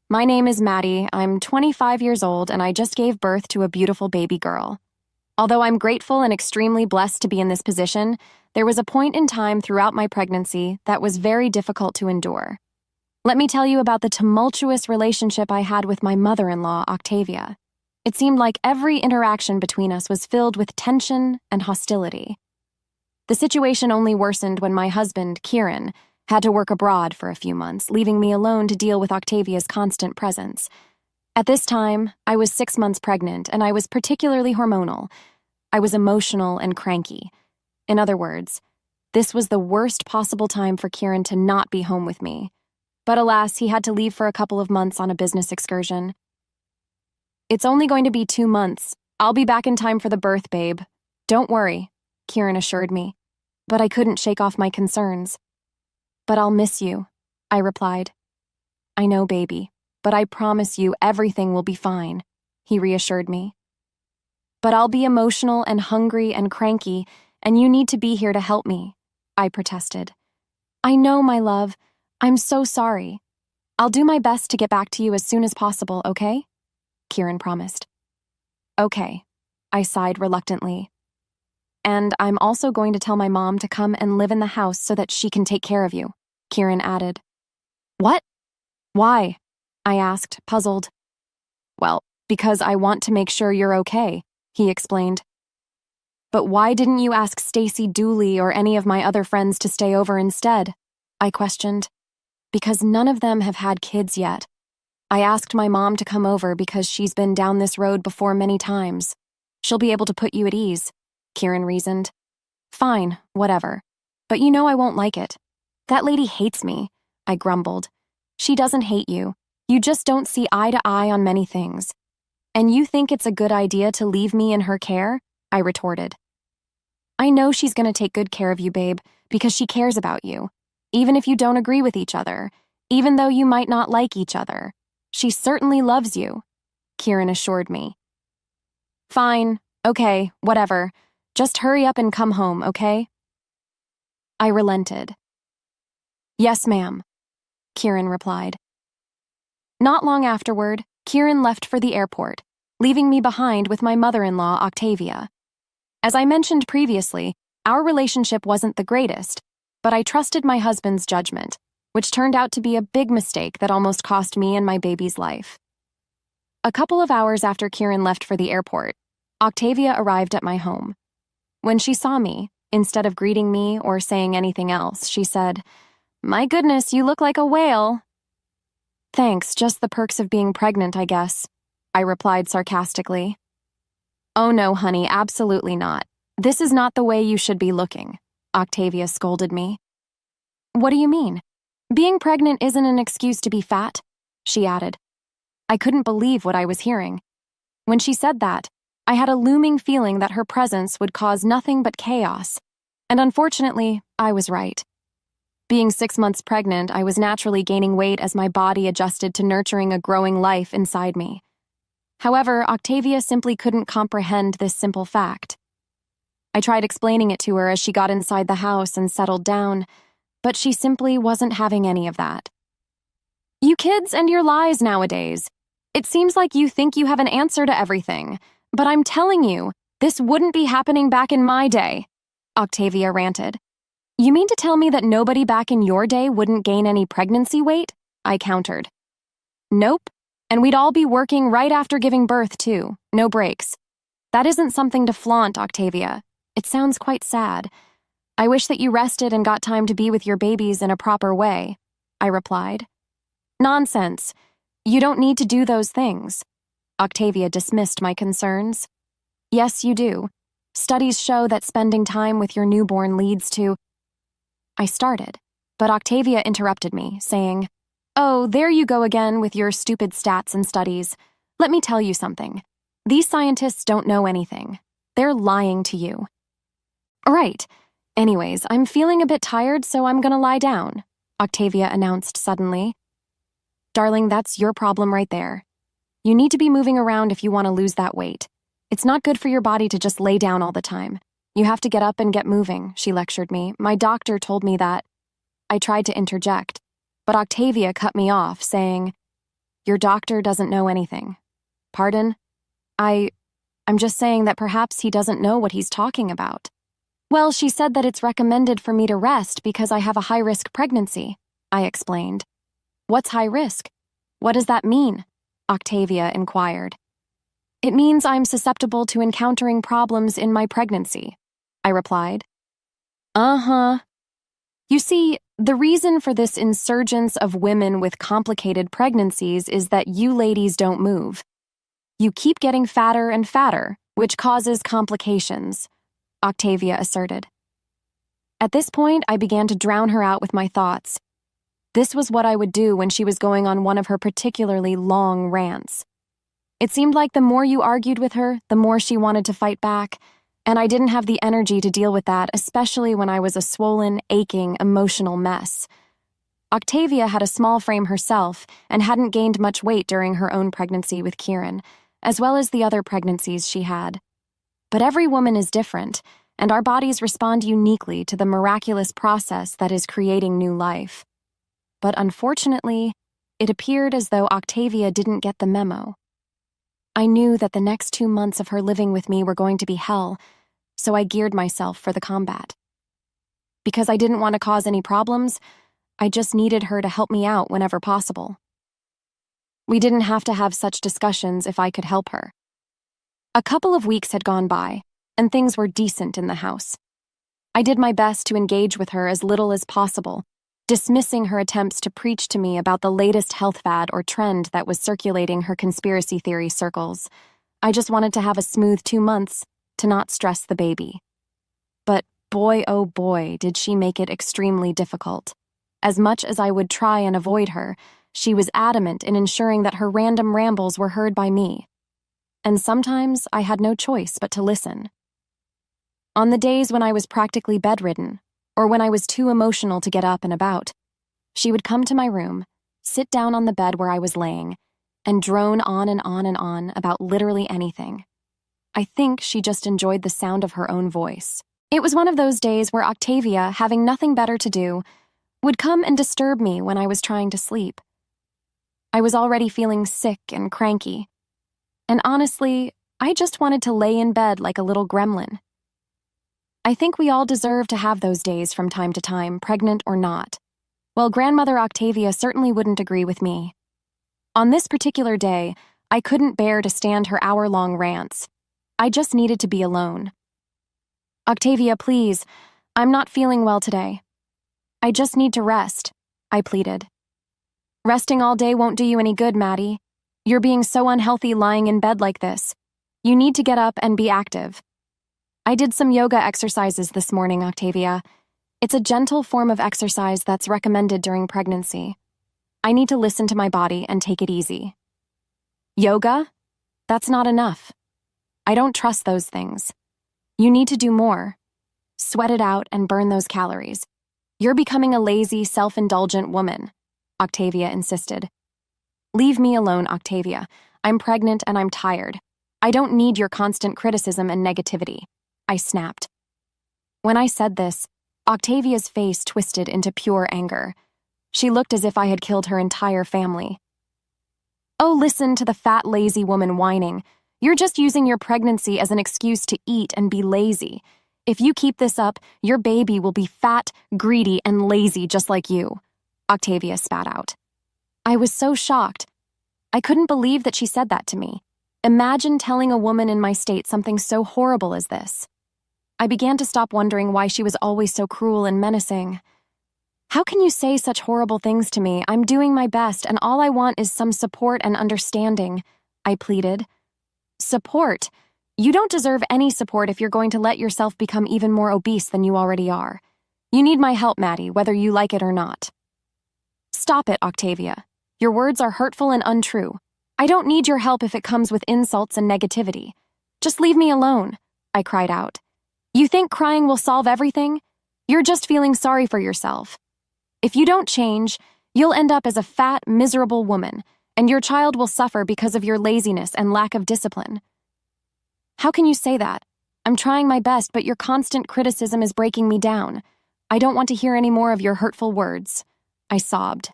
My name is Maddie, I'm 25 years old, and I just gave birth to a beautiful baby girl. Although I'm grateful and extremely blessed to be in this position, there was a point in time throughout my pregnancy that was very difficult to endure. Let me tell you about the tumultuous relationship I had with my mother-in-law, Octavia. It seemed like every interaction between us was filled with tension and hostility. The situation only worsened when my husband, Kieran, had to work abroad for a few months, leaving me alone to deal with Octavia's constant presence. At this time, I was 6 months pregnant, and I was particularly hormonal. I was emotional and cranky. In other words, this was the worst possible time for Kieran to not be home with me. But alas, he had to leave for a couple of months on a business excursion. "It's only going to be 2 months. I'll be back in time for the birth, babe. Don't worry," Kieran assured me. But I couldn't shake off my concerns. "But I'll miss you," I replied. "I know, baby, but I promise you everything will be fine," he reassured me. "But I'll be emotional and hungry and cranky, and you need to be here to help me," I protested. "I know, my love. I'm so sorry. I'll do my best to get back to you as soon as possible, okay?" Kieran promised. "Okay," I sighed reluctantly. "And I'm also going to tell my mom to come and live in the house so that she can take care of you," Kieran added. "What? Why?" I asked, puzzled. "Well, because I want to make sure you're okay," he explained. "But why didn't you ask Stacy Dooley or any of my other friends to stay over instead?" I questioned. "Because none of them have had kids yet. I asked my mom to come over because she's been down this road before many times. She'll be able to put you at ease," Kieran reasoned. "Fine, whatever. But you know I won't like it. That lady hates me," I grumbled. "She doesn't hate you. You just don't see eye to eye on many things. And you think it's a good idea to leave me in her care?" I retorted. "I know she's going to take good care of you, babe, because she cares about you. Even if you don't agree with each other, even though you might not like each other. She certainly loves you," Kieran assured me. "Fine, okay, whatever. Just hurry up and come home, okay?" I relented. "Yes, ma'am," Kieran replied. Not long afterward, Kieran left for the airport, leaving me behind with my mother-in-law, Octavia. As I mentioned previously, our relationship wasn't the greatest, but I trusted my husband's judgment, which turned out to be a big mistake that almost cost me and my baby's life. A couple of hours after Kieran left for the airport, Octavia arrived at my home. When she saw me, instead of greeting me or saying anything else, she said, "My goodness, you look like a whale." "Thanks, just the perks of being pregnant, I guess," I replied sarcastically. "Oh no, honey, absolutely not. This is not the way you should be looking," Octavia scolded me. "What do you mean? Being pregnant isn't an excuse to be fat," she added. I couldn't believe what I was hearing. When she said that, I had a looming feeling that her presence would cause nothing but chaos, and unfortunately, I was right. Being 6 months pregnant, I was naturally gaining weight as my body adjusted to nurturing a growing life inside me. However, Octavia simply couldn't comprehend this simple fact. I tried explaining it to her as she got inside the house and settled down, but she simply wasn't having any of that. "You kids and your lies nowadays. It seems like you think you have an answer to everything, but I'm telling you, this wouldn't be happening back in my day," Octavia ranted. "You mean to tell me that nobody back in your day wouldn't gain any pregnancy weight?" I countered. "Nope, and we'd all be working right after giving birth, too. No breaks. That isn't something to flaunt, Octavia. It sounds quite sad. I wish that you rested and got time to be with your babies in a proper way," I replied. "Nonsense. You don't need to do those things." Octavia dismissed my concerns. "Yes, you do. Studies show that spending time with your newborn leads to—" I started, but Octavia interrupted me, saying, "Oh, there you go again with your stupid stats and studies. Let me tell you something. These scientists don't know anything. They're lying to you." "Right. Anyways, I'm feeling a bit tired, so I'm gonna lie down," Octavia announced suddenly. "Darling, that's your problem right there. You need to be moving around if you want to lose that weight. It's not good for your body to just lay down all the time. You have to get up and get moving," she lectured me. "My doctor told me that." I tried to interject, but Octavia cut me off, saying, Your doctor doesn't know anything. Pardon? I'm just saying that perhaps he doesn't know what he's talking about. Well, she said that it's recommended for me to rest because I have a high-risk pregnancy, I explained. What's high risk? What does that mean? Octavia inquired. It means I'm susceptible to encountering problems in my pregnancy, I replied. Uh-huh. You see, the reason for this insurgence of women with complicated pregnancies is that you ladies don't move. You keep getting fatter and fatter, which causes complications, Octavia asserted. At this point, I began to drown her out with my thoughts. This was what I would do when she was going on one of her particularly long rants. It seemed like the more you argued with her, the more she wanted to fight back, and I didn't have the energy to deal with that, especially when I was a swollen, aching, emotional mess. Octavia had a small frame herself and hadn't gained much weight during her own pregnancy with Kieran, as well as the other pregnancies she had. But every woman is different, and our bodies respond uniquely to the miraculous process that is creating new life. But unfortunately, it appeared as though Octavia didn't get the memo. I knew that the next 2 months of her living with me were going to be hell, so I geared myself for the combat. Because I didn't want to cause any problems, I just needed her to help me out whenever possible. We didn't have to have such discussions if I could help her. A couple of weeks had gone by, and things were decent in the house. I did my best to engage with her as little as possible, dismissing her attempts to preach to me about the latest health fad or trend that was circulating her conspiracy theory circles. I just wanted to have a smooth 2 months to not stress the baby. But boy, oh boy, did she make it extremely difficult. As much as I would try and avoid her, she was adamant in ensuring that her random rambles were heard by me. And sometimes I had no choice but to listen. On the days when I was practically bedridden, or when I was too emotional to get up and about, she would come to my room, sit down on the bed where I was laying, and drone on and on and on about literally anything. I think she just enjoyed the sound of her own voice. It was one of those days where Octavia, having nothing better to do, would come and disturb me when I was trying to sleep. I was already feeling sick and cranky, and honestly, I just wanted to lay in bed like a little gremlin. I think we all deserve to have those days from time to time, pregnant or not. Well, Grandmother Octavia certainly wouldn't agree with me. On this particular day, I couldn't bear to stand her hour-long rants. I just needed to be alone. Octavia, please, I'm not feeling well today. I just need to rest, I pleaded. Resting all day won't do you any good, Maddie. You're being so unhealthy lying in bed like this. You need to get up and be active. I did some yoga exercises this morning, Octavia. It's a gentle form of exercise that's recommended during pregnancy. I need to listen to my body and take it easy. Yoga? That's not enough. I don't trust those things. You need to do more. Sweat it out and burn those calories. You're becoming a lazy, self-indulgent woman, Octavia insisted. Leave me alone, Octavia. I'm pregnant and I'm tired. I don't need your constant criticism and negativity, I snapped. When I said this, Octavia's face twisted into pure anger. She looked as if I had killed her entire family. Oh, listen to the fat, lazy woman whining. You're just using your pregnancy as an excuse to eat and be lazy. If you keep this up, your baby will be fat, greedy, and lazy just like you, Octavia spat out. I was so shocked. I couldn't believe that she said that to me. Imagine telling a woman in my state something so horrible as this. I began to stop wondering why she was always so cruel and menacing. How can you say such horrible things to me? I'm doing my best, and all I want is some support and understanding, I pleaded. Support? You don't deserve any support if you're going to let yourself become even more obese than you already are. You need my help, Maddie, whether you like it or not. Stop it, Octavia. Your words are hurtful and untrue. I don't need your help if it comes with insults and negativity. Just leave me alone, I cried out. You think crying will solve everything? You're just feeling sorry for yourself. If you don't change, you'll end up as a fat, miserable woman, and your child will suffer because of your laziness and lack of discipline. How can you say that? I'm trying my best, but your constant criticism is breaking me down. I don't want to hear any more of your hurtful words, I sobbed.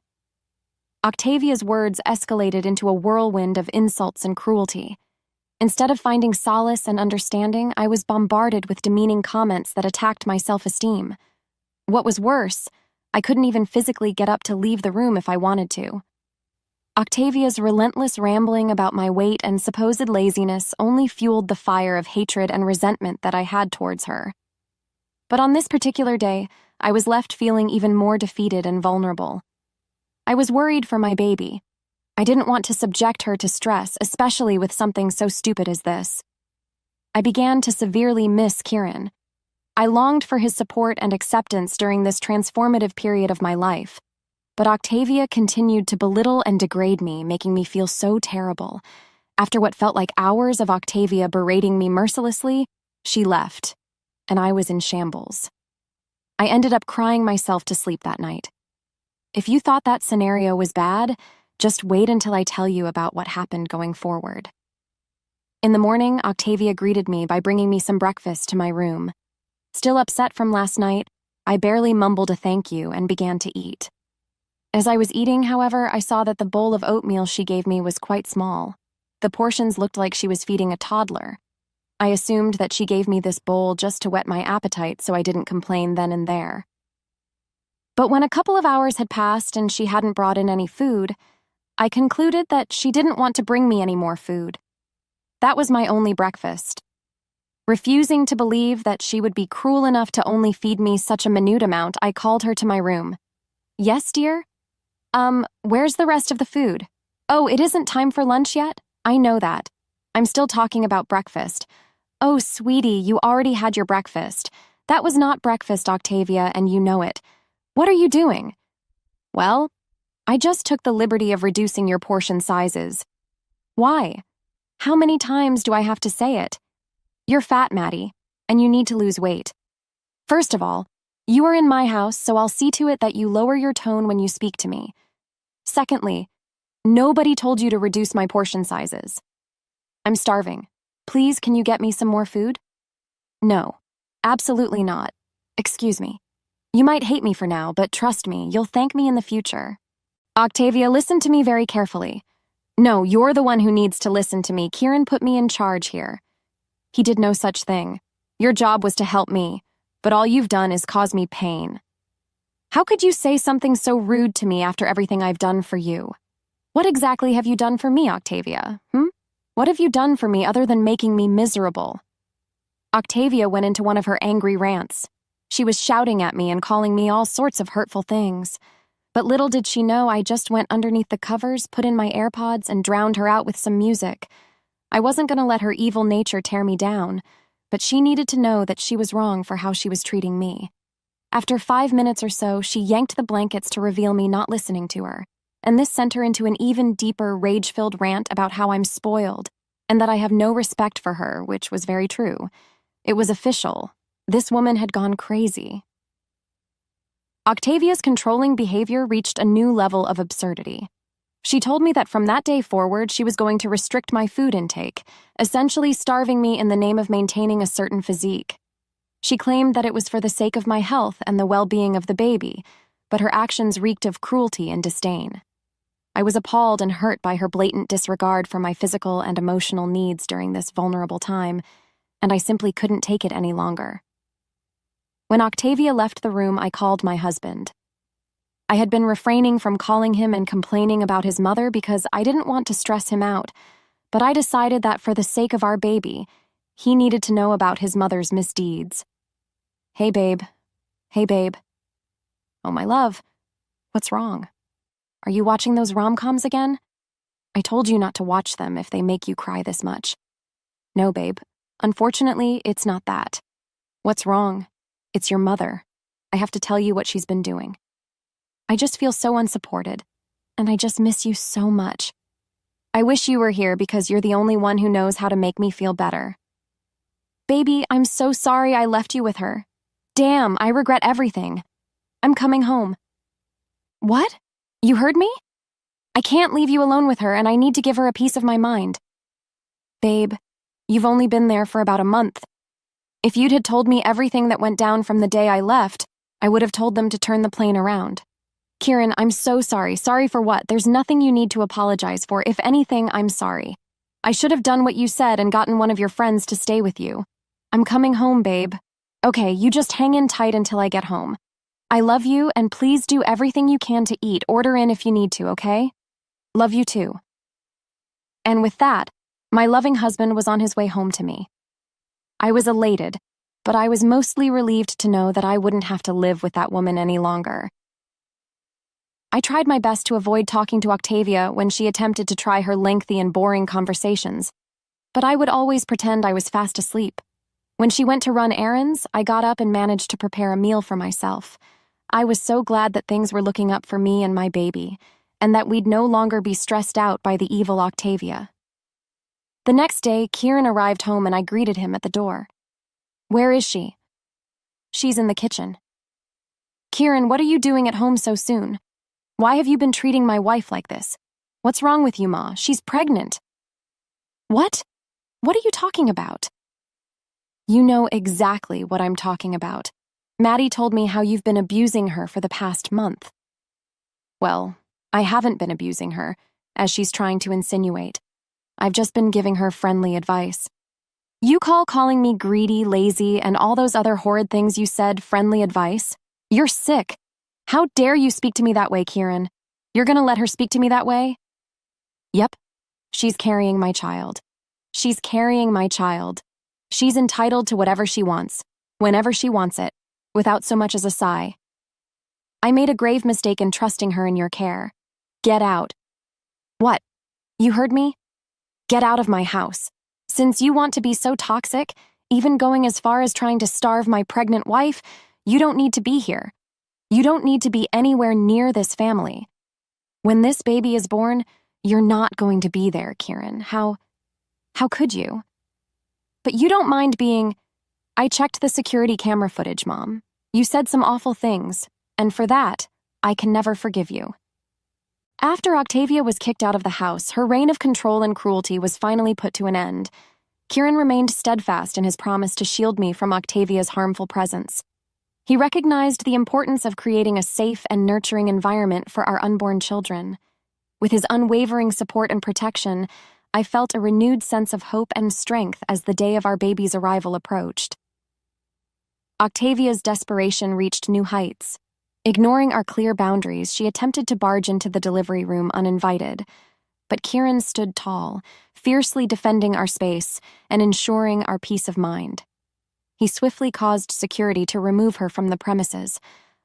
Octavia's words escalated into a whirlwind of insults and cruelty. Instead of finding solace and understanding, I was bombarded with demeaning comments that attacked my self-esteem. What was worse, I couldn't even physically get up to leave the room if I wanted to. Octavia's relentless rambling about my weight and supposed laziness only fueled the fire of hatred and resentment that I had towards her. But on this particular day, I was left feeling even more defeated and vulnerable. I was worried for my baby. I didn't want to subject her to stress, especially with something so stupid as this. I began to severely miss Kieran. I longed for his support and acceptance during this transformative period of my life. But Octavia continued to belittle and degrade me, making me feel so terrible. After what felt like hours of Octavia berating me mercilessly, she left, and I was in shambles. I ended up crying myself to sleep that night. If you thought that scenario was bad, just wait until I tell you about what happened going forward. In the morning, Octavia greeted me by bringing me some breakfast to my room. Still upset from last night, I barely mumbled a thank you and began to eat. As I was eating, however, I saw that the bowl of oatmeal she gave me was quite small. The portions looked like she was feeding a toddler. I assumed that she gave me this bowl just to whet my appetite so I didn't complain then and there. But when a couple of hours had passed and she hadn't brought in any food, I concluded that she didn't want to bring me any more food. That was my only breakfast. Refusing to believe that she would be cruel enough to only feed me such a minute amount, I called her to my room. "Yes, dear? Where's the rest of the food? Oh, it isn't time for lunch yet? I know that. I'm still talking about breakfast. Oh, sweetie, you already had your breakfast. That was not breakfast, Octavia, and you know it. What are you doing?" "Well, I just took the liberty of reducing your portion sizes." "Why? How many times do I have to say it? You're fat, Maddie, and you need to lose weight. First of all, you are in my house, so I'll see to it that you lower your tone when you speak to me. Secondly, nobody told you to reduce my portion sizes. I'm starving. Please, can you get me some more food?" "No, absolutely not. Excuse me. You might hate me for now, but trust me, you'll thank me in the future." "Octavia, listen to me very carefully. No, you're the one who needs to listen to me. Kieran put me in charge here. He did no such thing. Your job was to help me, but all you've done is cause me pain. How could you say something so rude to me after everything I've done for you? What exactly have you done for me, Octavia? What have you done for me other than making me miserable?" Octavia went into one of her angry rants. She was shouting at me and calling me all sorts of hurtful things. But little did she know I just went underneath the covers, put in my AirPods, and drowned her out with some music. I wasn't going to let her evil nature tear me down, but she needed to know that she was wrong for how she was treating me. After 5 minutes or so, she yanked the blankets to reveal me not listening to her, and this sent her into an even deeper, rage-filled rant about how I'm spoiled, and that I have no respect for her, which was very true. It was official. This woman had gone crazy. Octavia's controlling behavior reached a new level of absurdity. She told me that from that day forward, she was going to restrict my food intake, essentially starving me in the name of maintaining a certain physique. She claimed that it was for the sake of my health and the well-being of the baby, but her actions reeked of cruelty and disdain. I was appalled and hurt by her blatant disregard for my physical and emotional needs during this vulnerable time, and I simply couldn't take it any longer. When Octavia left the room, I called my husband. I had been refraining from calling him and complaining about his mother because I didn't want to stress him out, but I decided that for the sake of our baby, he needed to know about his mother's misdeeds. "Hey, babe. Hey, babe." "Oh, my love. What's wrong? Are you watching those rom-coms again? I told you not to watch them if they make you cry this much." "No, babe. Unfortunately, it's not that." "What's wrong?" "It's your mother. I have to tell you what she's been doing. I just feel so unsupported, and I just miss you so much. I wish you were here because you're the only one who knows how to make me feel better." "Baby, I'm so sorry I left you with her. Damn, I regret everything. I'm coming home." "What? You heard me? I can't leave you alone with her, and I need to give her a piece of my mind." "Babe, you've only been there for about a month. If you'd had told me everything that went down from the day I left, I would have told them to turn the plane around. Kieran, I'm so sorry. Sorry for what? There's nothing you need to apologize for. If anything, I'm sorry. I should have done what you said and gotten one of your friends to stay with you. I'm coming home, babe. Okay, you just hang in tight until I get home. I love you, and please do everything you can to eat. Order in if you need to, okay? Love you too. And with that, my loving husband was on his way home to me. I was elated, but I was mostly relieved to know that I wouldn't have to live with that woman any longer. I tried my best to avoid talking to Octavia when she attempted to try her lengthy and boring conversations, but I would always pretend I was fast asleep. When she went to run errands, I got up and managed to prepare a meal for myself. I was so glad that things were looking up for me and my baby, and that we'd no longer be stressed out by the evil Octavia. The next day, Kieran arrived home and I greeted him at the door. Where is she? She's in the kitchen. Kieran, what are you doing at home so soon? Why have you been treating my wife like this? What's wrong with you, Ma? She's pregnant. What? What are you talking about? You know exactly what I'm talking about. Maddie told me how you've been abusing her for the past month. Well, I haven't been abusing her, as she's trying to insinuate. I've just been giving her friendly advice. You call calling me greedy, lazy, and all those other horrid things you said friendly advice? You're sick. How dare you speak to me that way, Kieran? You're gonna let her speak to me that way? Yep. She's carrying my child. She's carrying my child. She's entitled to whatever she wants, whenever she wants it, without so much as a sigh. I made a grave mistake in trusting her in your care. Get out. What? You heard me? Get out of my house. Since you want to be so toxic, even going as far as trying to starve my pregnant wife, you don't need to be here. You don't need to be anywhere near this family. When this baby is born, you're not going to be there, Kieran. How could you? But you don't mind being... I checked the security camera footage, Mom. You said some awful things, and for that, I can never forgive you. After Octavia was kicked out of the house, her reign of control and cruelty was finally put to an end. Kieran remained steadfast in his promise to shield me from Octavia's harmful presence. He recognized the importance of creating a safe and nurturing environment for our unborn children. With his unwavering support and protection, I felt a renewed sense of hope and strength as the day of our baby's arrival approached. Octavia's desperation reached new heights. Ignoring our clear boundaries, she attempted to barge into the delivery room uninvited. But Kieran stood tall, fiercely defending our space and ensuring our peace of mind. He swiftly caused security to remove her from the premises,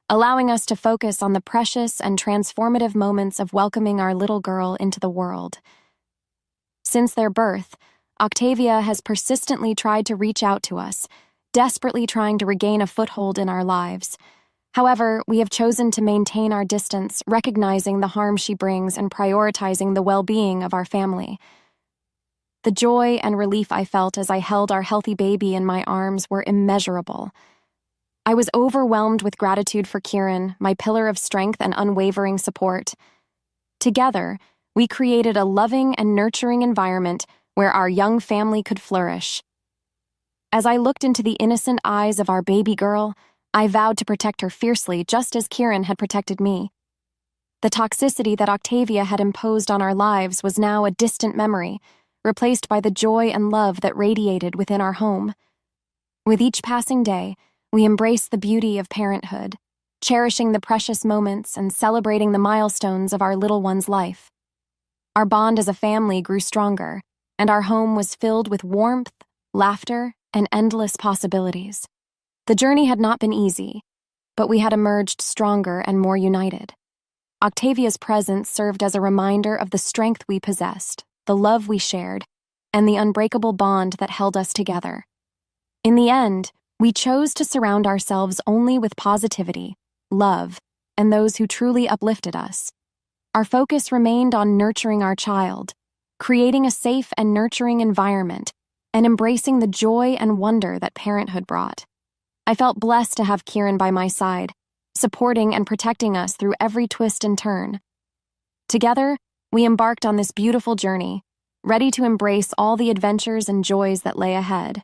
allowing us to focus on the precious and transformative moments of welcoming our little girl into the world. Since their birth, Octavia has persistently tried to reach out to us, desperately trying to regain a foothold in our lives. However, we have chosen to maintain our distance, recognizing the harm she brings and prioritizing the well-being of our family. The joy and relief I felt as I held our healthy baby in my arms were immeasurable. I was overwhelmed with gratitude for Kieran, my pillar of strength and unwavering support. Together, we created a loving and nurturing environment where our young family could flourish. As I looked into the innocent eyes of our baby girl, I vowed to protect her fiercely, just as Kieran had protected me. The toxicity that Octavia had imposed on our lives was now a distant memory, replaced by the joy and love that radiated within our home. With each passing day, we embraced the beauty of parenthood, cherishing the precious moments and celebrating the milestones of our little one's life. Our bond as a family grew stronger, and our home was filled with warmth, laughter, and endless possibilities. The journey had not been easy, but we had emerged stronger and more united. Octavia's presence served as a reminder of the strength we possessed, the love we shared, and the unbreakable bond that held us together. In the end, we chose to surround ourselves only with positivity, love, and those who truly uplifted us. Our focus remained on nurturing our child, creating a safe and nurturing environment, and embracing the joy and wonder that parenthood brought. I felt blessed to have Kieran by my side, supporting and protecting us through every twist and turn. Together, we embarked on this beautiful journey, ready to embrace all the adventures and joys that lay ahead.